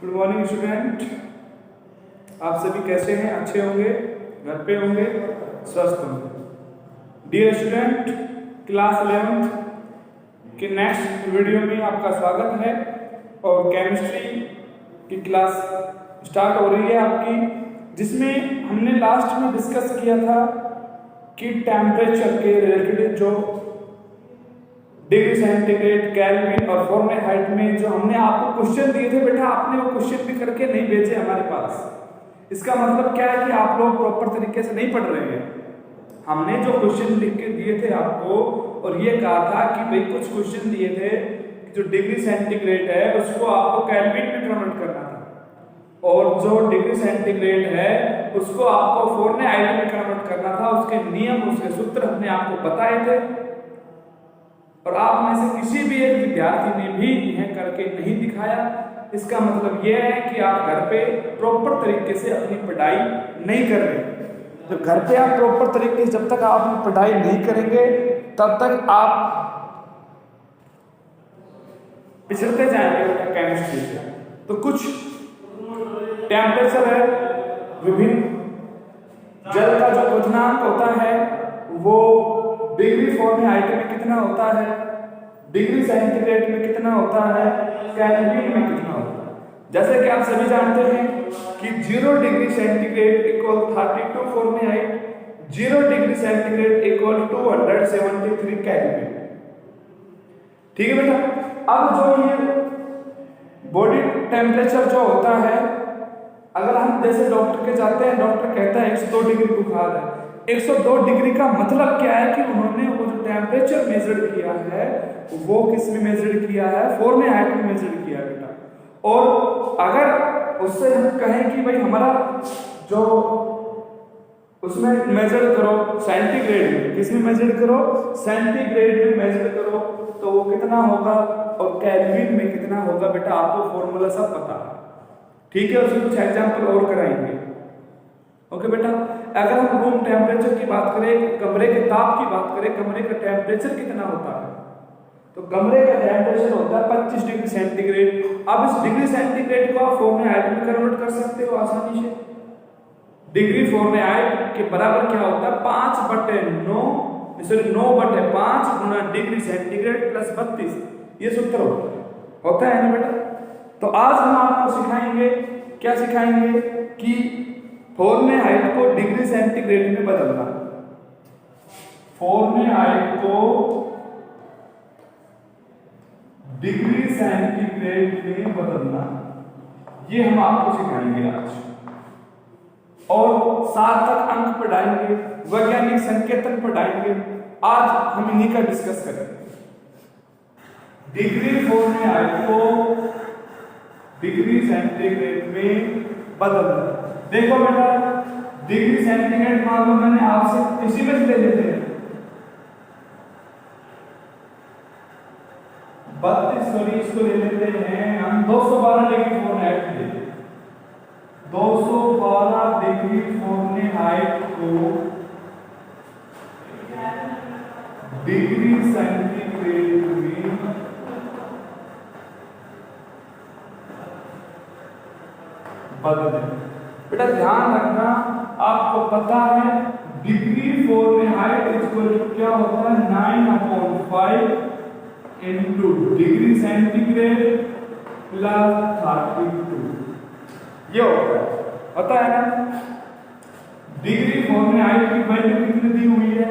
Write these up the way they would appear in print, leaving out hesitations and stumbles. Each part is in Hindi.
Good morning student. आप सभी कैसे हैं? अच्छे होंगे, घर पे होंगे, स्वस्थ होंगे। डियर स्टूडेंट, क्लास 11 के नेक्स्ट वीडियो में आपका स्वागत है। और केमिस्ट्री की क्लास स्टार्ट हो रही है आपकी, जिसमें हमने लास्ट में डिस्कस किया था कि टेम्परेचर के रिलेटेड जो डिग्री सेंटीग्रेड, केल्विन और फ़ारेनहाइट में जो हमने आपको क्वेश्चन दिए थे बेटा, आपने वो क्वेश्चन भी करके नहीं भेजे हमारे पास। इसका मतलब क्या है कि आप लोग प्रॉपर तरीके से नहीं पढ़ रहे हैं। हमने जो क्वेश्चन लिख के दिए थे आपको और ये कहा था कि भाई कुछ क्वेश्चन दिए थे जो डिग्री सेंटीग्रेड है उसको आपको केल्विन में कन्वर्ट करना था, और जो डिग्री सेंटीग्रेड है उसको आपको फ़ारेनहाइट में कन्वर्ट करना था। उसके नियम, उसके सूत्र हमने आपको बताए थे, और आप में से किसी भी एक विद्यार्थी ने भी यह करके नहीं दिखाया। इसका मतलब यह है कि आप घर पे प्रॉपर तरीके से अपनी पढ़ाई नहीं कर रहे। तो घर पे आप प्रॉपर तरीके से जब तक आप अपनी पढ़ाई नहीं करेंगे तब तक आप पिछड़ते जाएंगे केमिस्ट्री से। तो कुछ टेम्परेचर है, विभिन्न जल का जो क्वथनांक होता है वो डिग्री फ़ारेनहाइट में कितना होता है, डिग्री सेंटीग्रेड में कितना होता है, केल्विन में कितना होता है। जैसे कि आप सभी जानते हैं कि 0 degree centigrade equal 32 Fahrenheit, 0 degree centigrade equal 273 kelvin. ठीक है बेटा। अब जो ये बॉडी टेम्परेचर जो होता है, अगर हम जैसे डॉक्टर के जाते हैं, डॉक्टर कहता है 102 डिग्री बुखार है। 102 डिग्री का मतलब क्या है कि उन्होंने वो जो टेम्परेचर मेजर किया है वो किस में मेजर किया है, फ़ारेनहाइट में मेजर किया है बेटा। और अगर उससे हम कहें कि भाई हमारा जो उसमें मेजर करो सेंटीग्रेड में, किस में मेजर करो, सेंटीग्रेड में मेजर करो, तो वो कितना होगा और केल्विन में कितना होगा बेटा, आपको फॉर्मूला सब पता है। ठीक है, उसमें कुछ एग्जाम्पल और कराएंगे। ओके बेटा। अगर हम रूम टेम्परेचर की बात करें, कमरे के ताप की बात करें, कमरे का टेम्परेचर कितना होता है, तो कमरे का टेम्परेचर होता है 25 डिग्री सेंटीग्रेड। अब इस डिग्री सेंटीग्रेड को आप फ़ारेनहाइट में कन्वर्ट कर सकते हो आसानी से। डिग्री फ़ारेनहाइट के बराबर क्या होता है, 9/5 गुना डिग्री सेंटीग्रेड प्लस 32, ये सूत्र होता है ना बेटा। तो आज हम आपको सिखाएंगे, क्या सिखाएंगे कि फ़ारेनहाइट को डिग्री सेंटीग्रेड में बदलना। फ़ारेनहाइट को डिग्री सेंटीग्रेड में बदलना, ये हम आपको सिखाएंगे आज। और सार्थक अंक पढ़ाएंगे, वैज्ञानिक संकेतन पढ़ाएंगे। आज हम इन्हीं का डिस्कस करेंगे। डिग्री फ़ारेनहाइट को डिग्री सेंटीग्रेड में बदलना। देखो बेटा, डिग्री सेंटीग्रेड मान लो मैंने आपसे इसी में ले लेते हैं 32, सॉरी इसको ले लेते हैं हम 212 डिग्री फ़ारेनहाइट ले लेते हैं। 212 डिग्री फ़ारेनहाइट को डिग्री सेंटीग्रेड में बदल दें। बेटा ध्यान रखना, आपको पता है डिग्री फ़ारेनहाइट इक्वल टू क्या होता है, 9/5 इंटू डिग्री सेंटीग्रेड प्लस 32, ये होता है ना। डिग्री फ़ारेनहाइट की वैल्यू कितनी दी हुई है,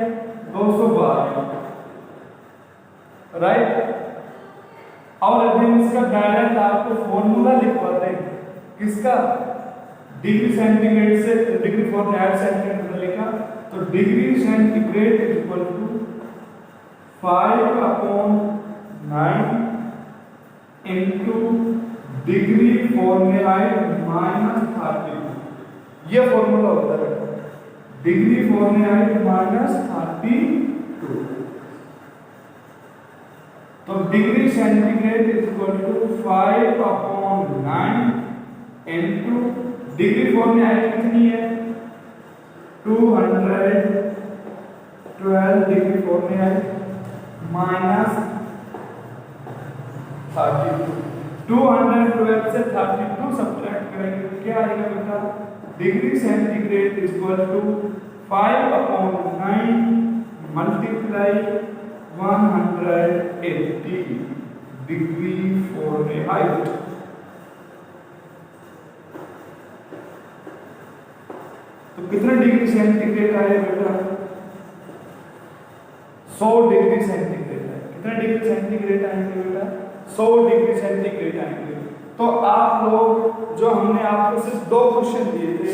212, राइट। और अभी इसका डायरेक्ट आपको फॉर्मूला लिखवा दें, किसका, डिग्री सेंटीग्रेड से डिग्री फ़ारेनहाइट सेंटीग्रेड बदलेगा, तो degree centigrade equal to 5/9 into degree Fahrenheit minus 32, ये फॉर्मूला होता है, डिग्री फ़ारेनहाइट माइनस 32। तो degree centigrade equal to 5/9 into degree Fahrenheit कितनी है, 212 डिग्री फ़ारेनहाइट माइनस 32। 212 से 32 सब्ट्रैक्ट करेंगे तो क्या आएगा बेटा, degree centigrade equal to 5/9 multiply 180 degree Fahrenheit. तो कितना डिग्री सेंटीग्रेड आया बेटा, 100 डिग्री सेंटीग्रेड है। कितना डिग्री सेंटीग्रेड आएंगे बेटा, 100 डिग्री सेंटीग्रेड आएंगे। तो आप लोग जो हमने आपको सिर्फ 2 क्वेश्चन दिए थे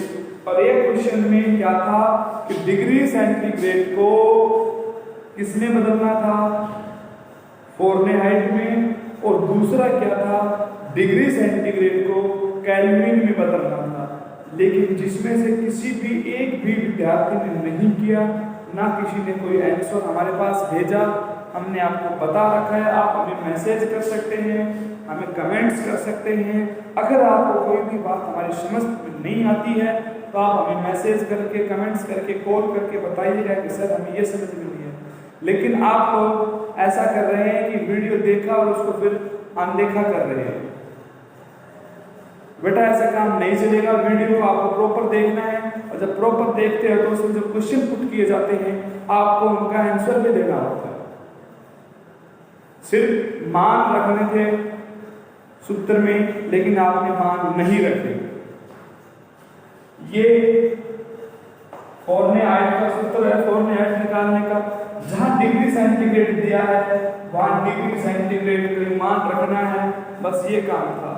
और एक क्वेश्चन में क्या था कि डिग्री सेंटीग्रेड को किसने बदलना था, फ़ारेनहाइट में, और दूसरा क्या था, डिग्री सेंटीग्रेड को केल्विन में बदलना था। लेकिन जिसमें से किसी भी एक भी विद्यार्थी ने नहीं किया, ना किसी ने कोई आंसर हमारे पास भेजा। हमने आपको बता रखा है, आप हमें मैसेज कर सकते हैं, हमें कमेंट्स कर सकते हैं। अगर आपको कोई भी बात हमारी समझ में नहीं आती है तो आप हमें मैसेज करके, कमेंट्स करके, कॉल करके बताइएगा कि सर हमें ये समझ में नहीं है। लेकिन आप लोग ऐसा कर रहे हैं कि वीडियो देखा और उसको फिर अनदेखा कर रहे हैं। बेटा ऐसा काम नहीं चलेगा, वीडियो को आपको प्रॉपर देखना है, और जब प्रॉपर देखते हो तो उसमें जो क्वेश्चन पुट किए जाते हैं आपको उनका आंसर भी देना होता है। सिर्फ मान रखने थे सूत्र में, लेकिन आपने मान नहीं रखे। ये फ़ारेनहाइट का सूत्र है, फ़ारेनहाइट निकालने का। जहां डिग्री सेंटीग्रेड दिया है वहां डिग्री सेंटीग्रेड का मान रखना है, बस ये काम था।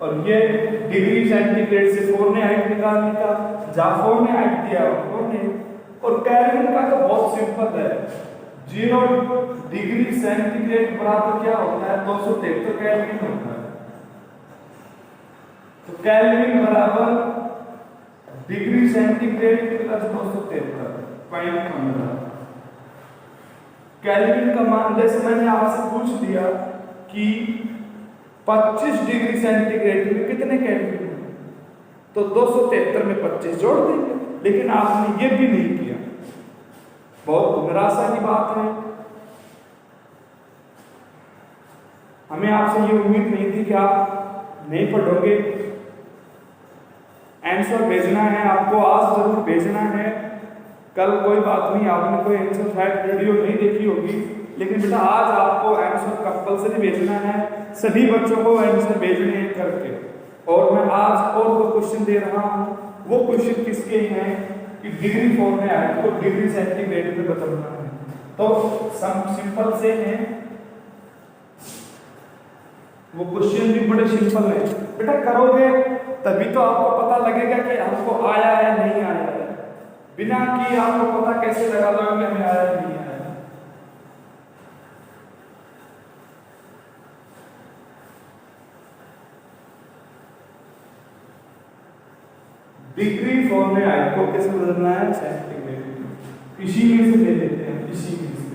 और ये डिग्री सेंटीग्रेड से फ़ारेनहाइट निकालने का, जहां फ़ारेनहाइट दिया फ़ारेनहाइट। और केल्विन का तो बहुत सिंपल है, 0 डिग्री सेंटीग्रेड बराबर क्या होता है, 273 केल्विन होता है। तो केल्विन बराबर डिग्री सेंटीग्रेड प्लस 273.15। केल्विन का मान, जैसे मैंने आपसे पूछ लिया कि 25 डिग्री सेंटीग्रेड में कितने केल्विन है, तो 273 में 25 जोड़ देंगे। लेकिन आपने ये भी नहीं किया, बहुत निराशा की बात है। हमें आपसे ये उम्मीद नहीं थी कि आप नहीं पढ़ोगे। आंसर भेजना है आपको, आज जरूर भेजना है, कल कोई बात नहीं, आपने कोई आंसर शायद वीडियो नहीं देखी होगी, लेकिन बेटा आज आपको आंसर कंपलसरी भेजना है। सभी बच्चों को आंसर भेजने हैं करके। और मैं आज और 2 क्वेश्चन दे रहा हूँ। वो क्वेश्चन किसके हैं कि डिग्री फ़ारेनहाइट को डिग्री सेंटीग्रेड में बदलना है। तो सिंपल से हैं, वो क्वेश्चन भी बड़े सिंपल है। बेटा करोगे तभी तो आपको पता लगेगा कि हमको आया है नहीं आया है। बिना किए आपको पता कैसे लगा लो कि हमें आया नहीं आया। डिग्री फ़ारेनहाइट को कैसे बदलना है, सेंटीग्रेड। इसी में से ले लेते हैं, इसी में से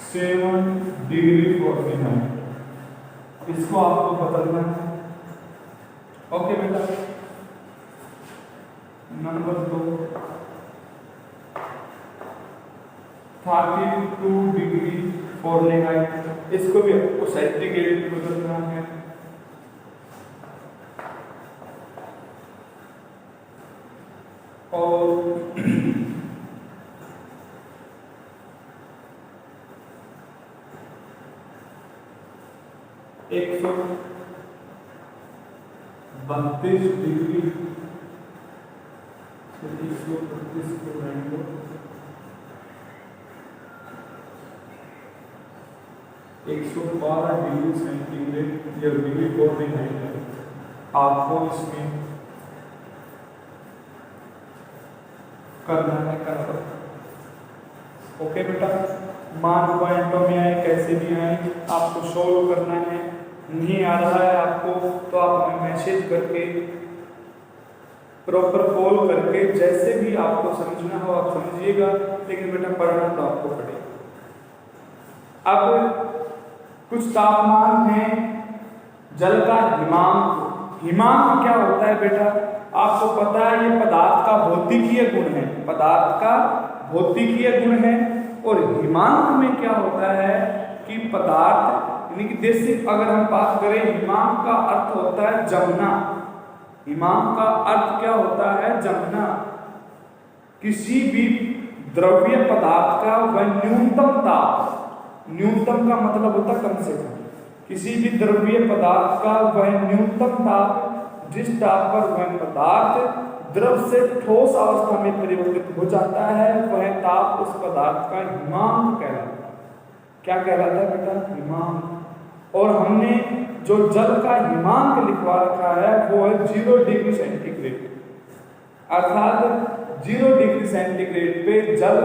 7 डिग्री फ़ारेनहाइट, इसको आपको बदलना है। ओके बेटा। नंबर 2 32 डिग्री फ़ारेनहाइट, इसको भी आपको सेंटीग्रेड में बदलना है। और 132 डिग्री 132 को 112 डिग्री सेंटीग्रेड या डिग्री फ़ारेनहाइट आपको इसमें करना है, कर। ओके बेटा, मान पॉइंटों में आए कैसे भी आए आपको सोल्व करना है। नहीं आ रहा है आपको तो आप हमें मैसेज करके, प्रॉपर कॉल करके, जैसे भी आपको समझना हो आप समझिएगा। लेकिन बेटा पढ़ना तो आपको पड़ेगा। अब कुछ तापमान है जल का हिमांक। हिमांक क्या होता है बेटा, आपको पता है ये पदार्थ का भौतिकीय गुण है, पदार्थ का भौतिकीय गुण है। और हिमांक में क्या होता है कि पदार्थ यानी कि देशी अगर हम बात करें, हिमांक का अर्थ होता है जमना। हिमांक का अर्थ क्या होता है? जमना। किसी भी द्रव्य पदार्थ का वह न्यूनतम ताप, न्यूनतम का मतलब होता है कम से कम, किसी भी द्रव्य पदार्थ का वह न्यूनतम ताप जिस ताप पर वह पदार्थ द्रव से ठोस अवस्था में परिवर्तित हो जाता है, वह ताप उस पदार्थ का हिमांक कहलाता है। क्या कहलाता है बेटा? हिमांक। और हमने जो जल का हिमांक लिखवा रखा है वो है 0 डिग्री सेंटीग्रेड, अर्थात 0 डिग्री सेंटीग्रेड पे जल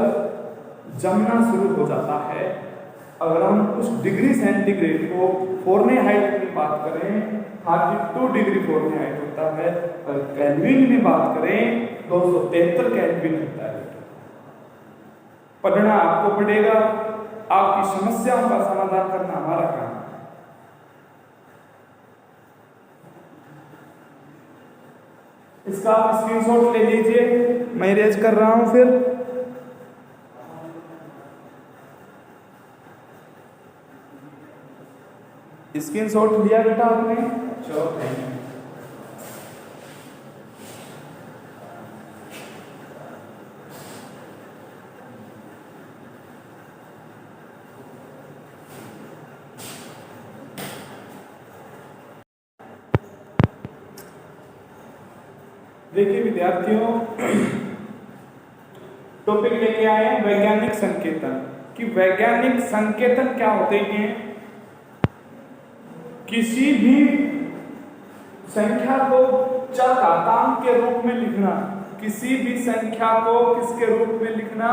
जमना शुरू हो जाता है। अगर हम उस डिग्री सेंटीग्रेड को फ़ारेनहाइट की बात करें 32 डिग्री फ़ारेनहाइट होता है, और केल्विन में बात करें 273 केल्विन होता है। पढ़ना आपको पड़ेगा, आपकी समस्याओं का समाधान करना हमारा काम है। इसका आप स्क्रीनशॉट ले लीजिए, मैं रेज कर रहा हूं। फिर स्क्रीनशॉट लिया बेटा आपने? चलो थैंक यू। देखिए विद्यार्थियों, टॉपिक लेके आए हैं वैज्ञानिक संकेतन। कि वैज्ञानिक संकेतन क्या होते हैं? किसी भी संख्या को चरघातांक के रूप में लिखना, किसी भी संख्या को किसके रूप में लिखना?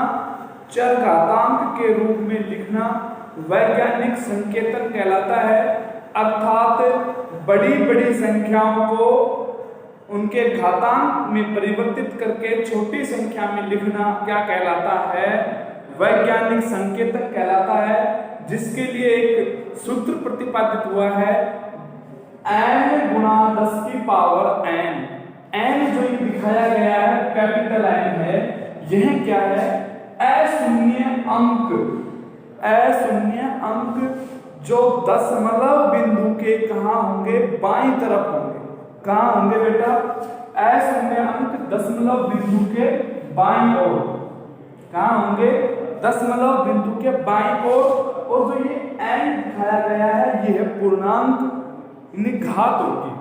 चरघातांक के रूप में लिखना वैज्ञानिक संकेतन कहलाता है। अर्थात बड़ी बड़ी संख्याओं को उनके घातांक में परिवर्तित करके छोटी संख्या में लिखना क्या कहलाता है? वैज्ञानिक संकेतन कहलाता है। जिसके लिए एक सूत्र प्रतिपादित हुआ है, n गुणा 10 की पावर n। n जो ये दिखाया गया है कैपिटल N है, यह क्या है? अशून्य अंक। अशून्य अंक जो दशमलव बिंदु के कहाँ होंगे? बाईं तरफ होंगे। कहाँ होंगे बेटा? अशून्य अंक दशमलव बिंदु के बाईं ओर। कहाँ होंगे? दशमलव बिंदु के बाईं ओर। और जो ये n दिखाया गया है ये है पूर्णांक, इन्हें घात होगी।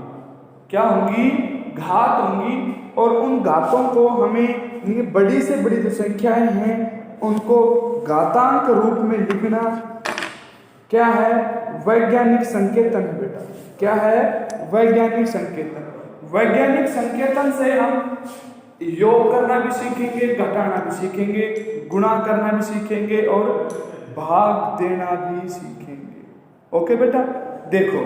क्या होंगी? घात होंगी। और उन घातों को हमें, ये बड़ी से बड़ी जो संख्याएं हैं उनको घातांक रूप में लिखना क्या है? वैज्ञानिक संकेतन है बेटा। क्या है? वैज्ञानिक संकेतन। वैज्ञानिक संकेतन से हम योग करना भी सीखेंगे, घटाना भी सीखेंगे, गुणा करना भी सीखेंगे और भाग देना भी सीखेंगे। ओके बेटा, देखो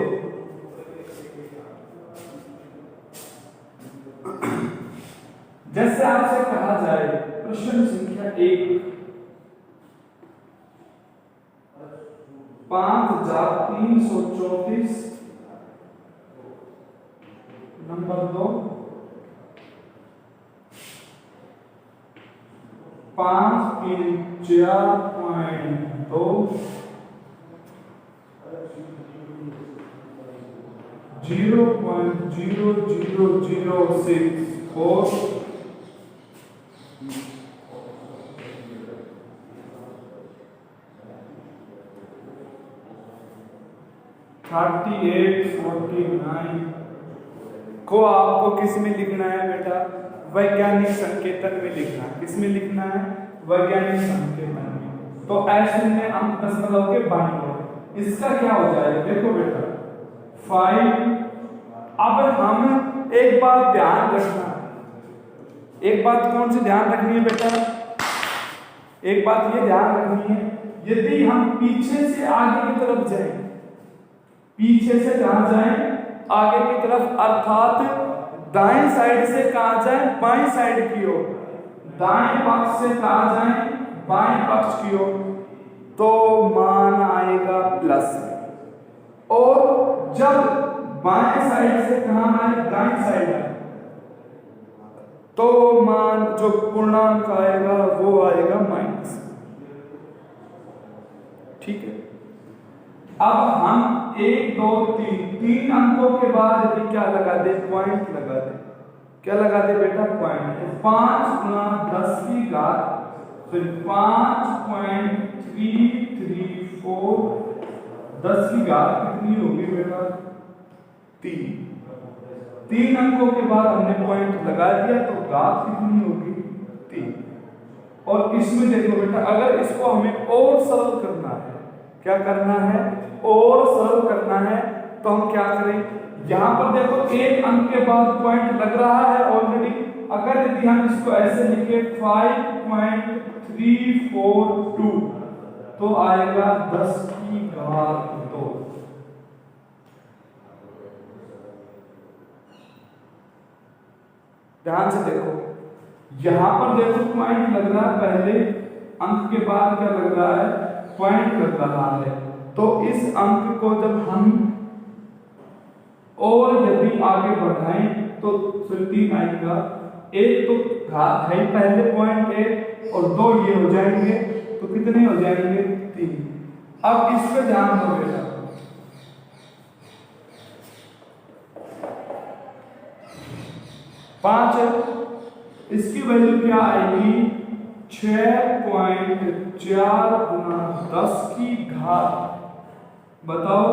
जैसे आपसे कहा जाए प्रश्न संख्या 1, 5334 नंबर 2, 534.2 0.00064 3849 को आपको किस में लिखना है बेटा? वैज्ञानिक संकेतन में लिखना। किस में लिखना है? वैज्ञानिक संकेतन में। तो अशून्य अंक दशमलव के बाईं ओर। इसका क्या हो जाएगा? देखो बेटा 5। अब हम एक बात ध्यान रखना, एक बात कौन सी ध्यान रखनी है बेटा? एक बात ये ध्यान रखनी है, यदि हम पीछे से आगे की तरफ जाएं, पीछे से कहां जाएं? आगे की तरफ, अर्थात दाएं साइड से कहां जाएं? बाएं साइड की ओर। दाएं पक्ष से कहां जाएं? बाएं पक्ष की ओर। तो मान आएगा प्लस। और जब बाएं साइड से कहां आए? दाएं साइड आए, तो मान जो पूर्णांक आएगा वो आएगा माइनस। ठीक है, अब हम 1 2 3 अंकों के बाद यदि क्या लगा दे, पॉइंट लगा दे। क्या लगा दे बेटा, पॉइंट। 5 गुना 10 की घात, फिर 5.334, 10 की घात कितनी होगी बेटा, 3 अंकों के बाद हमने पॉइंट लगा दिया तो घात कितनी होगी, 3। और इसमें देखो बेटा, अगर इसको हमें और सरल करना है, क्या करना है, और सरल करना है, तो हम क्या करें, यहां पर देखो 1 अंक के बाद पॉइंट लग रहा है ऑलरेडी। अगर यदि हम इसको ऐसे लिखे 5.342 तो आएगा 10 की घात 2। ध्यान से देखो, यहां पर देखो पॉइंट लग रहा है, पहले अंक के बाद क्या लग रहा है, पॉइंट लग रहा है। तो इस अंक को जब हम और यदि आगे बढ़ाएं तो फिर 3 आएगा। एक तो घात है पहले पॉइंट है, और 2 ये हो जाएंगे, तो कितने हो जाएंगे, 3। अब इस पे ध्यान दो बेटा, 5 है, इसकी वैल्यू क्या आएगी, 6.4 गुना 10 की घात, बताओ,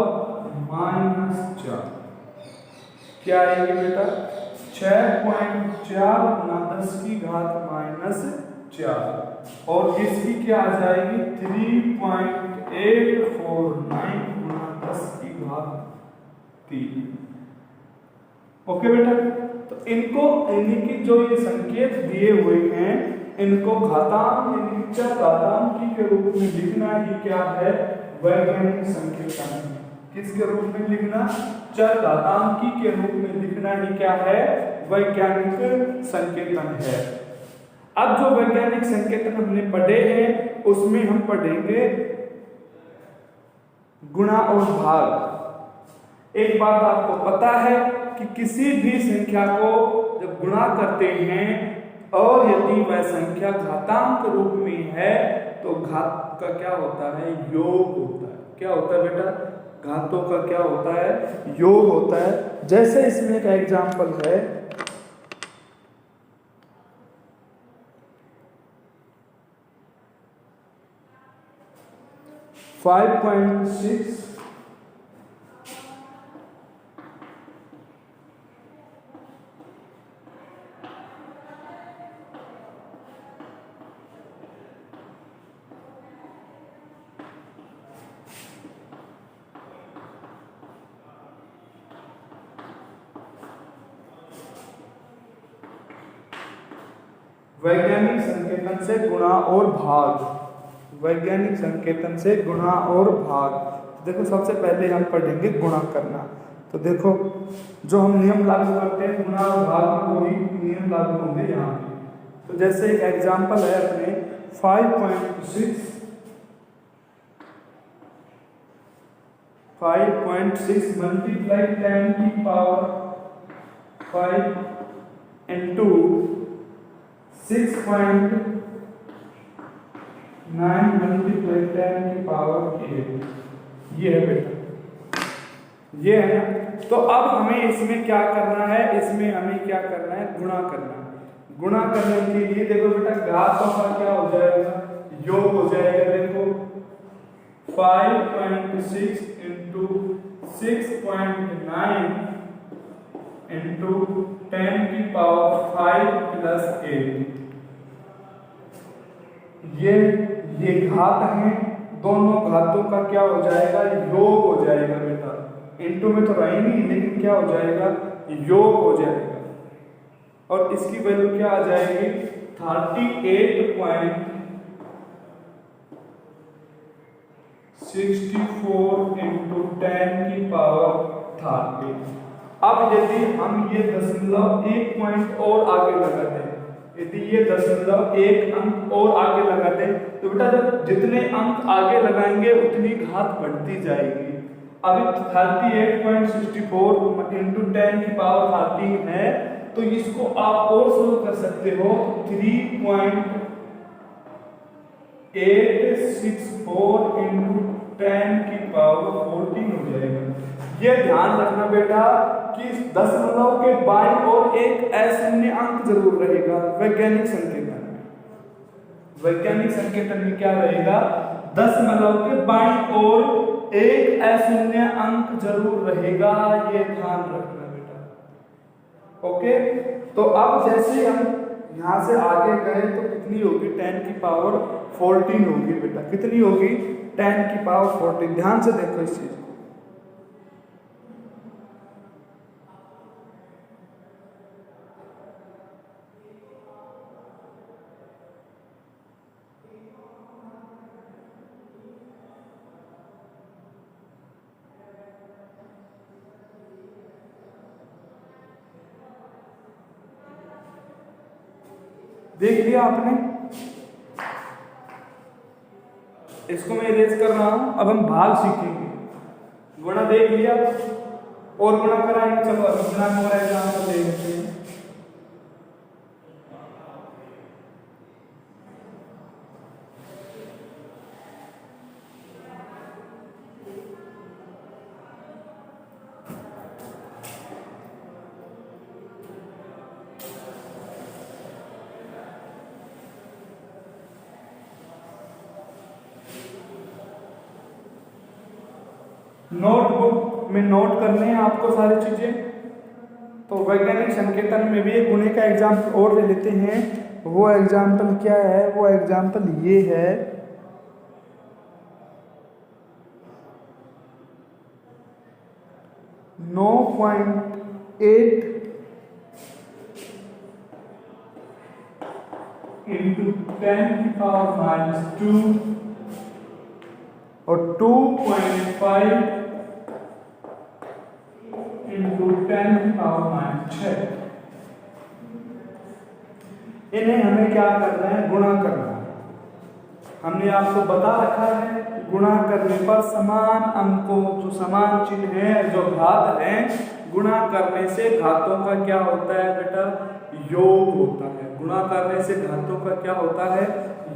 -4। क्या आएगी बेटा, 6.4 गुना 10 की घात -4, और इसकी क्या आ जाएगी, 3.849 गुना 10 की घात 3। ओके बेटा, तो इनको इन्हीं की जो ये संकेत दिए हुए हैं, इनको घातांक यानी चरघातांकी के रूप में लिखना ही क्या है, वैज्ञानिक संकेतन। किसके रूप में लिखना, चरघातांकी के रूप में लिखना ही क्या है, वैज्ञानिक संकेतन है। अब जो वैज्ञानिक संकेतन हमने पढ़े हैं उसमें हम पढ़ेंगे गुणा और भाग। एक बात आपको पता है कि किसी भी संख्या को जब गुणा करते हैं और यदि वह संख्या घातांक रूप में है तो घात का क्या होता है, योग होता है। क्या होता है बेटा, घातों का क्या होता है, योग होता है। जैसे इसमें एक एग्जांपल है, 5.6 वैज्ञानिक संकेतन से गुणा और भाग। वैज्ञानिक संकेतन से गुणा और भाग। देखो सबसे पहले हम पढ़ेंगे गुणा करना। तो देखो जो हम नियम लागू करते हैं गुणा और भाग में वही नियम लागू होंगे यहाँ पे। तो जैसे एक एग्जांपल है अपने 5.6 मल्टीप्लाई 10 की पावर 5 इंटू 6.9 मल्टीप्लाई 10 की पावर 8। ये है बेटा, ये है ना। तो अब हमें इसमें क्या करना है, इसमें हमें क्या करना है, गुणा करना है। गुणा करने के लिए देखो बेटा घातों का क्या हो जाएगा, योग हो जाएगा। देखो 5.6 इंटू 6.9 इंटू 10 की पावर 5 प्लस 8। ये घात हैं, दोनों घातों का क्या हो जाएगा, योग हो जाएगा बेटा। इंटू में तो रही नहीं, लेकिन क्या हो जाएगा, योग हो जाएगा। और इसकी वैल्यू क्या आ जाएगी, 38.64 इंटू 10 की पावर 30। अब यदि हम ये दशमलव 1 पॉइंट और आगे लगा दें, यदि ये दशमलव 1 अंक और आगे लगा दें तो बेटा जब जितने अंक आगे लगाएंगे उतनी घात बढ़ती जाएगी। अभी 38.64 इंटू 10 की पावर 13 है, तो इसको आप और सोल्व कर सकते हो। 3.864 इंटू 10 की पावर 14 हो जाएगा। ये ध्यान रखना बेटा कि दशमलव के बाईं ओर एक अशून्य अंक जरूर रहेगा। वैज्ञानिक संकेतन में क्या रहेगा? दशमलव के बाईं ओर एक अशून्य अंक जरूर रहेगा, ये ध्यान रखना बेटा। ओके, तो अब जैसे हम यहां से आगे गए तो कितनी होगी? 10 की पावर 14 होगी बेटा। कितनी होगी? 10 की पावर 14। ध्यान से देखो इस चीज को। देख लिया आपने? इसको मैं इरेज कर रहा हूं। अब हम भाग सीखेंगे। गुणा देख लिया और गुणा कराएंगे। चलो अभी गुणा हो रहा है, एग्जाम्पल ले लेते हैं। नोटबुक में नोट करने हैं आपको सारी चीजें। तो वैज्ञानिक संकेतन में भी एक गुणे का एग्जाम्पल और ले लेते हैं। वो एग्जाम्पल क्या है? वो एग्जाम्पल ये है, 9.8 इंटू 10 की पावर -2 और 2.5 इंटू 10 की पावर -6। इन्हें हमें क्या करना है? गुणा करना है। हमने आपको बता रखा है गुणा करने पर समान अंकों, जो समान चिन्ह है, जो घात है, गुणा करने से घातों का क्या होता है बेटा? योग होता है। गुणा करने से घातों का क्या होता है?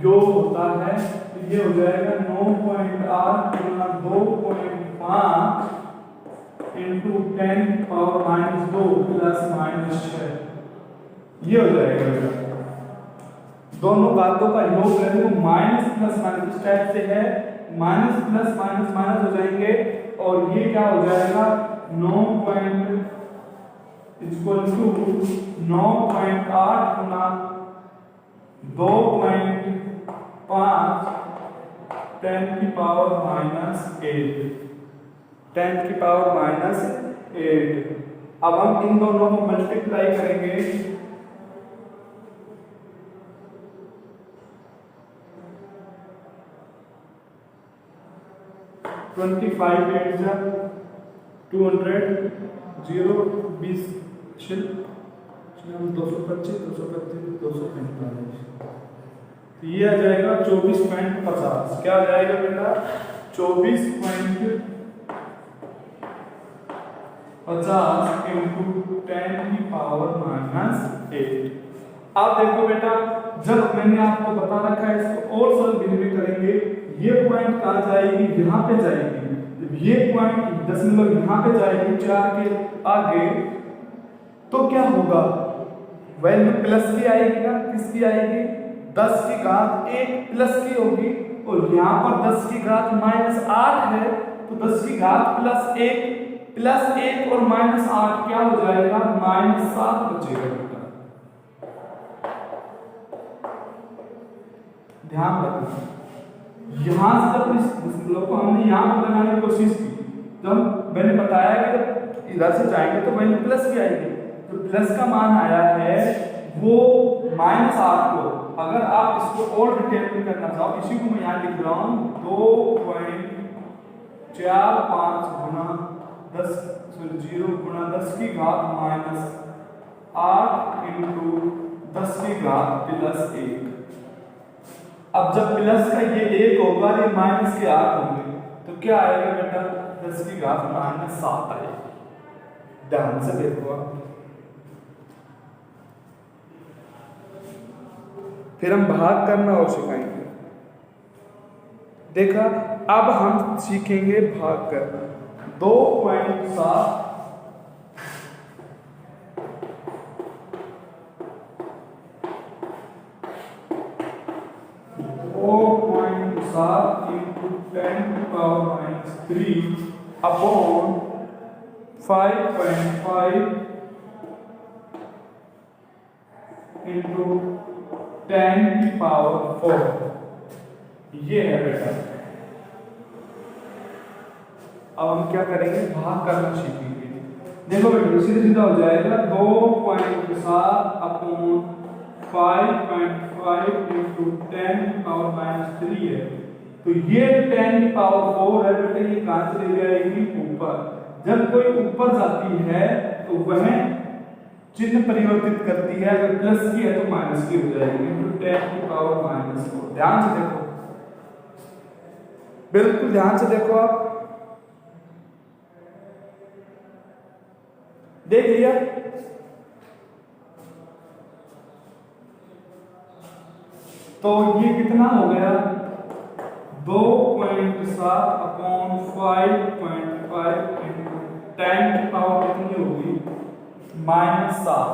योग होता है। तो ये हो जाएगा 9.8 गुणा 2.5 इंटू 10 पावर -2 प्लस -6। ये हो जाएगा बेटा। दोनों घातों का योग करें तो माइनस प्लस माइनस टाइप से है, माइनस प्लस माइनस माइनस हो जाएंगे और ये क्या हो जाएगा? 9.8 गुना 2.5 10 की पावर -8, 10 की पावर -8। अब हम इन दोनों को मल्टीप्लाई करेंगे। 25 8 200 0 20 225 225 245। तो ये आ जाएगा 24.50। क्या आ जाएगा बेटा? 24.50 इंटू 10 की पावर -8। अब देखो बेटा, जब मैंने आपको बता रखा है इसको और सरल भी करेंगे। ये पॉइंट कहाँ जाएगी? यहाँ पे जाएगी। जब ये पॉइंट दशमलव यहाँ पे जाएगी 4 के आगे, तो क्या होगा? वैल्यू प्लस की आएगी ना? किसकी आएगी? 10 की घात 1 प्लस की होगी। और यहाँ पर 10 की घात -8 है, तो 10 की घात प्लस 1 और -8 क्या हो जाएगा? -7 बचेगा बेटा। ध्यान रखना, यहां से जब इस दशमलव को हमने यहां पर लगाने की कोशिश की, जब मैंने बताया कि जब इधर से जाएंगे तो वैल्यू प्लस की आएगी। तो प्लस का मान आया है वो -8 को, अगर आप इसको और डिटेल में करना चाहो, इसी को मैं यहां लिख रहा हूं 2.45 गुना 10 गुना 10 की घात -8 इंटू 10 की घात +1। अब जब प्लस का ये 1 होगा, ये माइनस के 8 होंगे, तो क्या आएगा बेटा? 10 की घात -7 आएगी। ध्यान से देखो आप, फिर हम भाग करना और सिखाएंगे। देखा, अब हम सीखेंगे भाग करना। 2.7 into 10⁻³ अपॉन 5.5 into 10⁴ ये है बेटा। अब हम क्या करेंगे, भाग करना सीखेंगे। देखो बेटा सीधा सीधा हो जाएगा 2.7 अपॉन 5.5 into 10⁻³ है, तो ये 10⁴ है बेटा। ये कहां चली जाएगी, ऊपर। जब कोई ऊपर जाती है तो वह चिन्ह परिवर्तित करती है, अगर प्लस की है तो माइनस की हो जाएगी, तो 10⁻⁴। ध्यान से देखो, बिल्कुल ध्यान से देखो। आप देख लिया, तो ये कितना हो गया, 2.7 अपॉन 5.5 into 10⁻, कितनी होगी, -7।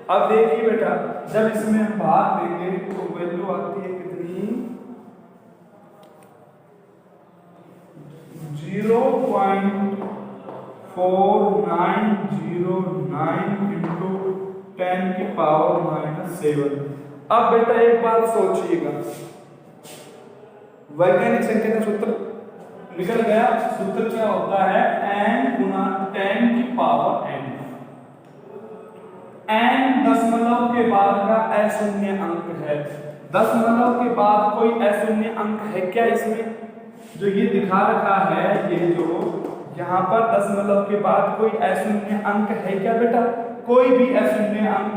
अब देखिए बेटा, जब इसमें हम भाग देंगे तो वैल्यू आती है कितनी, 0.4909 into 10⁻⁷। अब बेटा एक बात सोचिएगा, वैज्ञानिक संख्या का सूत्र निकल गया। सूत्र क्या होता है, n गुना 10⁻n। n दशमलव के बाद का अशून्य अंक है। दशमलव के बाद कोई अशून्य अंक है क्या इसमें, जो ये दिखा रखा है, ये जो यहाँ पर दशमलव के बाद कोई अशून्य अंक है क्या बेटा, कोई भी अशून्य अंक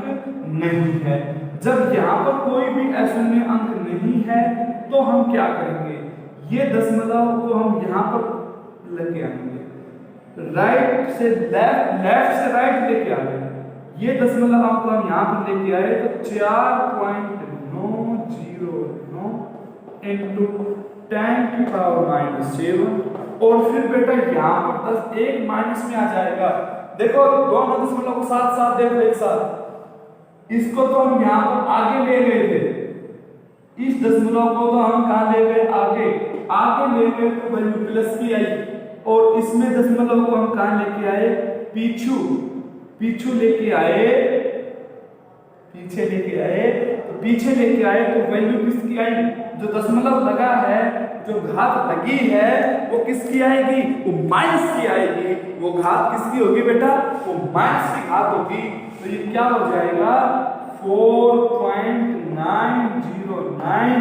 नहीं है। जब यहाँ पर कोई भी अशून्य अंक नहीं है तो हम क्या करेंगे, ये दशमलव को हम यहाँ पर लेके आएंगे, राइट से लेफ्ट, लेफ्ट से राइट लेके आ गए। ये दशमलव अंक हम यहाँ पर लेके आए तो 4.909 into 10⁻⁷। और फिर बेटा यहाँ पर 10 एक माइनस में आ जाएगा। देखो दोनों दशमलव को साथ साथ देखो एक साथ, इसको तो हम यहाँ पर आगे ले गए थे, इस दशमलव को तो हम कहाँ ले गए, आगे। आगे ले गए तो वैल्यू प्लस की आई, और इसमें दशमलव को हम कहाँ लेके आए, पीछू। पीछू लेके आए, पीछे लेके आए, तो पीछे लेके आए तो वैल्यू किसकी आई, जो दशमलव लगा है, जो घात लगी है, वो किसकी आएगी, वो माइनस की आएगी। वो घात किसकी होगी बेटा, वो माइनस की घात होगी। तो ये क्या हो जाएगा, 4.909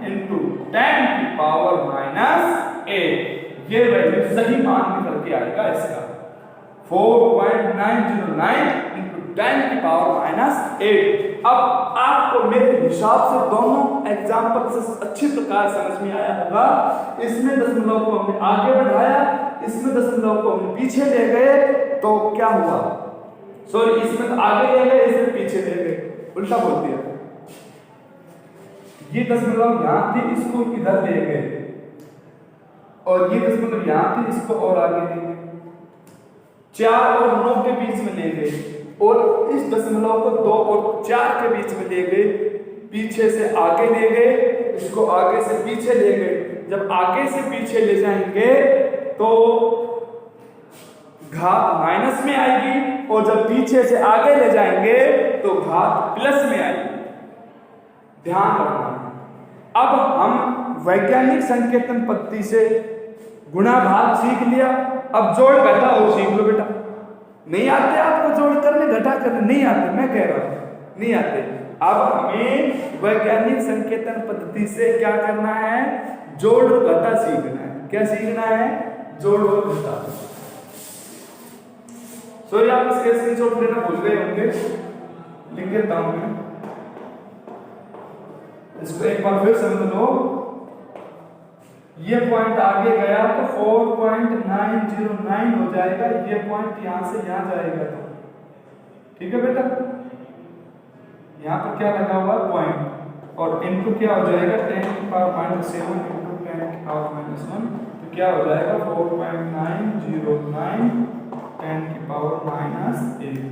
into 10⁻⁸। ये वैल्यू सही मान निकल के आएगा इसका, 4.909 into 10⁻⁸। अब आपको मेरे हिसाब से दोनों एग्जाम्पल से अच्छी प्रकार समझ में आया होगा। इसमें दशमलव को हमने आगे बढ़ाया, इसमें दशमलव को हमने पीछे ले गए, तो क्या हुआ, सॉरी इसमें तो आगे ले गए, इसमें पीछे ले गए, उल्टा बोल दिया। ये दशमलव यहाँ थी, इसको इधर ले गए, और ये दशमलव यहाँ थी, इसको और आगे ले गए, 4 और 9 के बीच में ले गए, और इस दशमलव को 2 और 4 के बीच में ले गए, पीछे से आगे ले गए, इसको आगे से पीछे ले गए। जब आगे से पीछे ले जाएंगे तो घात माइनस में आएगी, और जब पीछे से आगे ले जाएंगे तो घात प्लस में आएगी। ध्यान रखना। अब हम वैज्ञानिक संकेतन पद्धति से गुणा भाग सीख लिया, अब जोड़ घटा और सीख लो बेटा। नहीं आते आपको जोड़ करने घटा करने, नहीं आते, मैं कह रहा हूं नहीं आते। अब हमें वैज्ञानिक संकेतन पद्धति से क्या करना है, जोड़ और घटा सीखना है। क्या सीखना है, जोड़ और घटा। सॉरी आप इसके स्क्रीनशॉट लेना भूल गए होंगे, लिख देता हूं मैं, इसको एक बार फिर समझ लो। ये पॉइंट आगे गया तो 4.909 हो जाएगा, ये पॉइंट यहां से यहां जाएगा, तो ठीक है बेटा। यहां पर क्या लगा हुआ पॉइंट, और इनटू क्या हो जाएगा 10 की पावर माइनस 7 इंटू 10 की पावर माइनस 1, तो क्या हो जाएगा 4.909 10 की पावर माइनस 8।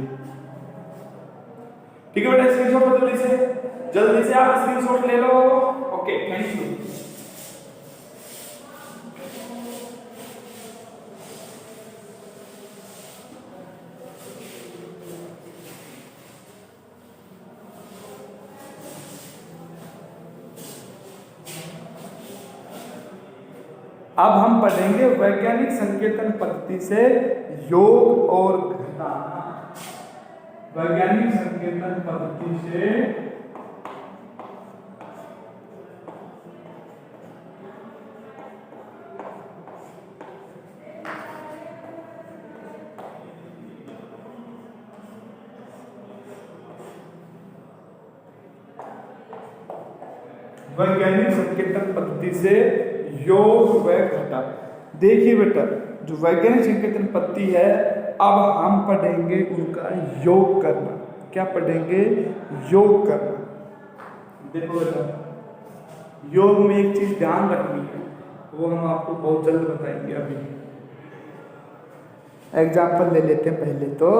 ठीक है बेटा, स्क्रीनशॉट लो जल्दी से आप स्क्रीनशॉट ले लो। Okay, thank you. अब हम पढ़ेंगे वैज्ञानिक संकेतन पद्धति से योग और घटाना। वैज्ञानिक संकेतन पद्धति से योग व घटा। देखिए बेटा, जो वैज्ञानिक संकेतन पद्धति है, अब हम पढ़ेंगे उनका योग करना। क्या पढ़ेंगे? योग करना। देखो बेटा, योग में एक चीज ध्यान रखनी है, वो हम आपको बहुत जल्द बताएंगे। अभी एग्जाम्पल ले लेते हैं पहले तो।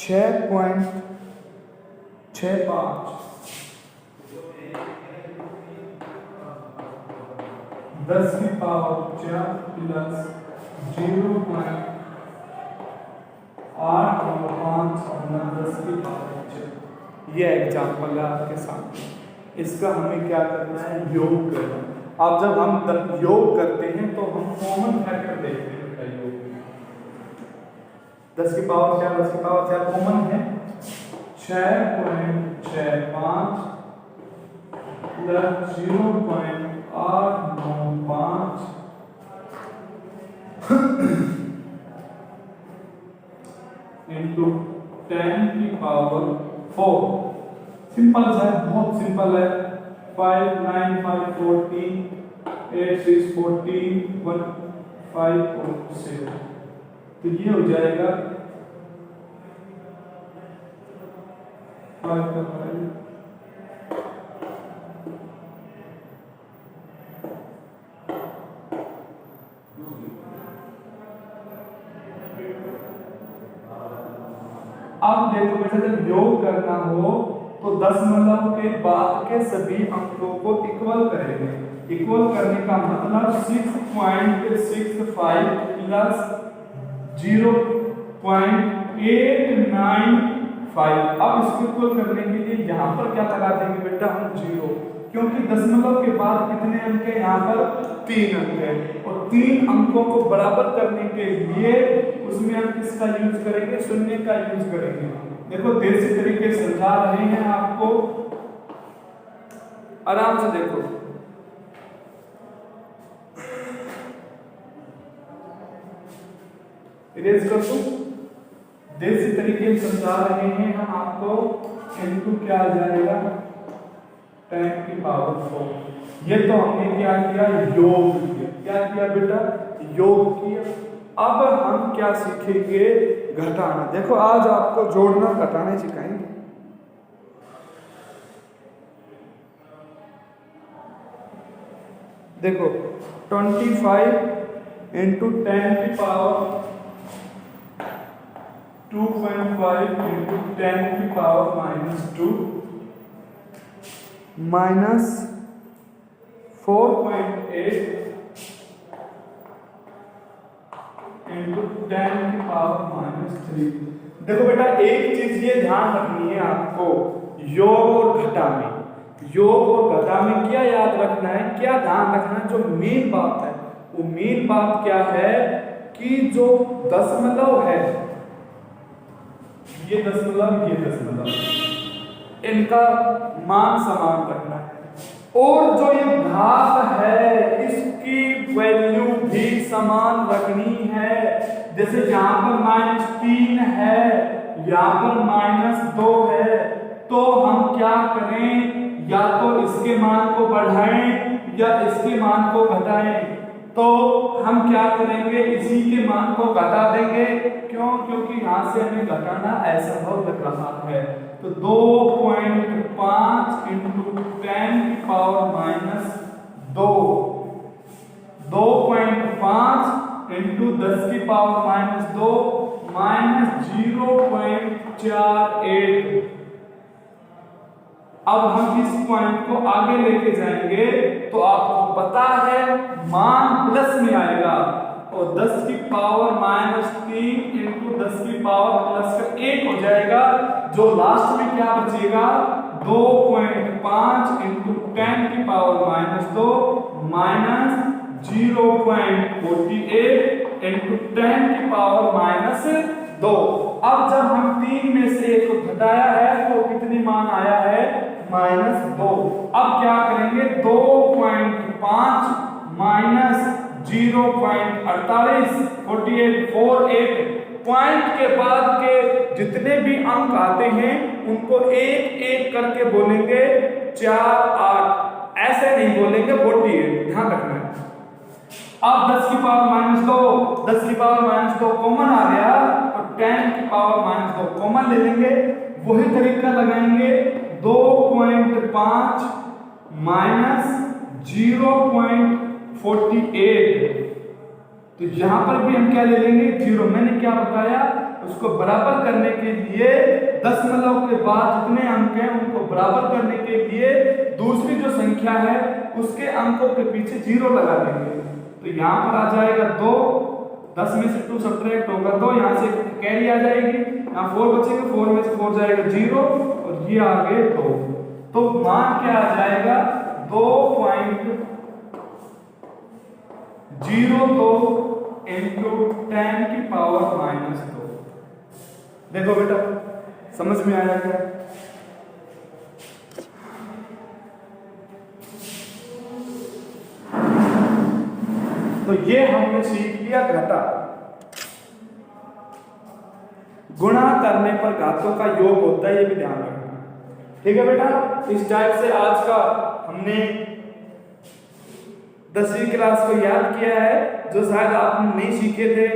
छः 10 की पावर 4 प्लस 0.895 10 की पावर 4। ये एग्जाम्पल है आपके सामने। इसका हमें क्या करना है? योग करना। अब जब हम योग करते हैं तो हम कॉमन फैक्टर देखते हैं। योग 10 की पावर 4 10 की पावर 4 कॉमन है। 6.65 प्लस 0.895 इंटू 10 की पावर 4। सिंपल है, बहुत सिंपल है। 5 9 5 14 8 6 14 1 5 7। तो ये हो जाएगा 5 का 5। अब देखो बेटा, जब योग करना हो तो दशमलव के बाद के सभी अंकों को इक्वल करेंगे। इक्वल करने का मतलब 6.65 प्लस 0.895। अब इसको इक्वल करने के लिए यहाँ पर क्या लगा देंगे बेटा? हम 0, क्योंकि दशमलव के बाद कितने अंक है? यहाँ पर 3 अंक है, और 3 अंकों को बराबर करने के लिए उसमें हम किसका यूज करेंगे? शून्य का यूज करेंगे। देखो, देसी तरीके से समझा रहे हैं आपको, आराम से देखो। इरेज कर दूं? देसी तरीके से समझा रहे हैं हम आपको। इनटू क्या आ जाएगा? 10 की पावर 4। ये तो हमने क्या किया? योग किया। क्या किया बेटा? योग किया। अब हम क्या सीखेंगे? घटाना। देखो, आज आपको जोड़ना घटाने सिखाएंगे। देखो, 25 इंटू 10 की पावर 2.5 इंटू 10 की पावर -2 माइनस 4.8 इंटू 10 की पावर -3। देखो बेटा, एक चीज ये ध्यान रखनी है आपको, योग और घटा में। योग और घटा में क्या याद रखना है, क्या ध्यान रखना है? जो मेन बात है, वो मेन बात क्या है कि जो दशमलव है, ये दशमलव, इनका मान समान रखना है। और जो ये घात है, इसकी वैल्यू भी समान रखनी है। जैसे यहाँ पर -3 है, यहाँ पर -2 है, तो हम क्या करें? या तो इसके मान को बढ़ाएं या इसके मान को घटाएं, तो हम क्या करेंगे, इसी के मान को घटा देंगे। क्यों? क्योंकि यहां से हमें घटाना असंभव लग रहा है। तो 2.5 इंटू 10 की पावर माइनस 2, 2.5 इंटू 10 की पावर माइनस 2 माइनस 0.48। अब हम इस पॉइंट को आगे लेके जाएंगे तो आपको पता है मान प्लस में आएगा, और 10 की पावर माइनस 3 इंटू 10 की पावर प्लस का 1 हो जाएगा। जो लास्ट में क्या बचेगा, 2.5 इंटू 10 की पावर माइनस 2 माइनस 0.48 इंटू 10 की पावर माइनस 2। अब जब हम 3 में से 1 को घटाया है तो कितनी मान आया है, माइनस 2। अब क्या करेंगे, 2.5 माइनस 0.48 पॉइंट के बाद के जितने भी अंक आते हैं उनको एक एक करके बोलेंगे 4, 8, ऐसे नहीं बोलेंगे 48, ध्यान रखना है। अब 10 की पावर माइनस 2, 10 की पावर माइनस 2 कॉमन आ गया, और 10 की पावर माइनस 2 कॉमन ले लेंगे, वही तरीका लगाएंगे। 2.5 माइनस 0.48, तो यहां पर भी हम क्या ले लेंगे, 0। मैंने क्या बताया, उसको बराबर करने के लिए दशमलव के बाद जितने अंक हैं उनको बराबर करने के लिए दूसरी जो संख्या है उसके अंकों के पीछे 0 लगा देंगे। तो यहां पर आ जाएगा 2, 10 में से 2 सब्ट्रैक्ट होगा 2, यहां से कैरी आ जाएगी, यहाँ 4 बचेगा, 4 में से 4 जाएगा 0, और ये आ गए 2। तो मान क्या आ जाएगा, 2.02 इंटू 10 की पावर माइनस 2। देखो बेटा, समझ में आया क्या? तो ये हमने सीख लिया घटा। गुणा करने पर घातों का योग होता है, ये भी ध्यान रखना, ठीक है बेटा। इस टाइप से आज का हमने 10वीं क्लास को याद किया है, जो शायद आपने नहीं सीखे थे,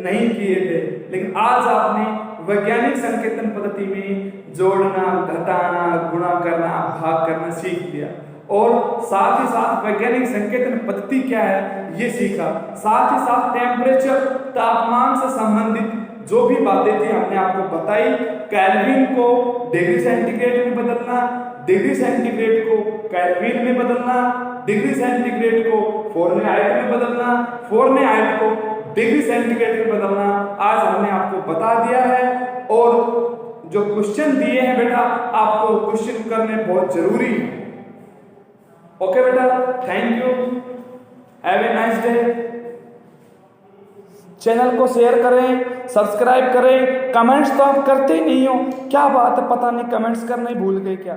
नहीं किए थे, लेकिन आज आपने वैज्ञानिक संकेतन पद्धति में जोड़ना, घटाना, गुणा करना, भाग करना सीख लिया, और साथ ही साथ वैज्ञानिक संकेतन पद्धति क्या है ये सीखा। साथ ही साथ टेम्परेचर, तापमान से संबंधित जो भी बातें थी हमने आपको बताई। केल्विन को डिग्री सेंटीग्रेड में बदलना, डिग्री सेंटीग्रेड को केल्विन में बदलना, डिग्री सेंटीग्रेड को फ़ारेनहाइट में बदलना, फ़ारेनहाइट को डिग्री सेंटीग्रेड में बदलना आज हमने आपको बता दिया है। और जो क्वेश्चन दिए हैं बेटा, आपको क्वेश्चन करने बहुत जरूरी है। ओके बेटा, thank you, have a nice day. Channel को शेयर करें, सब्सक्राइब करें। कमेंट्स तो आप करते ही नहीं हो, क्या बात है, पता नहीं कमेंट्स करना ही भूल गए क्या।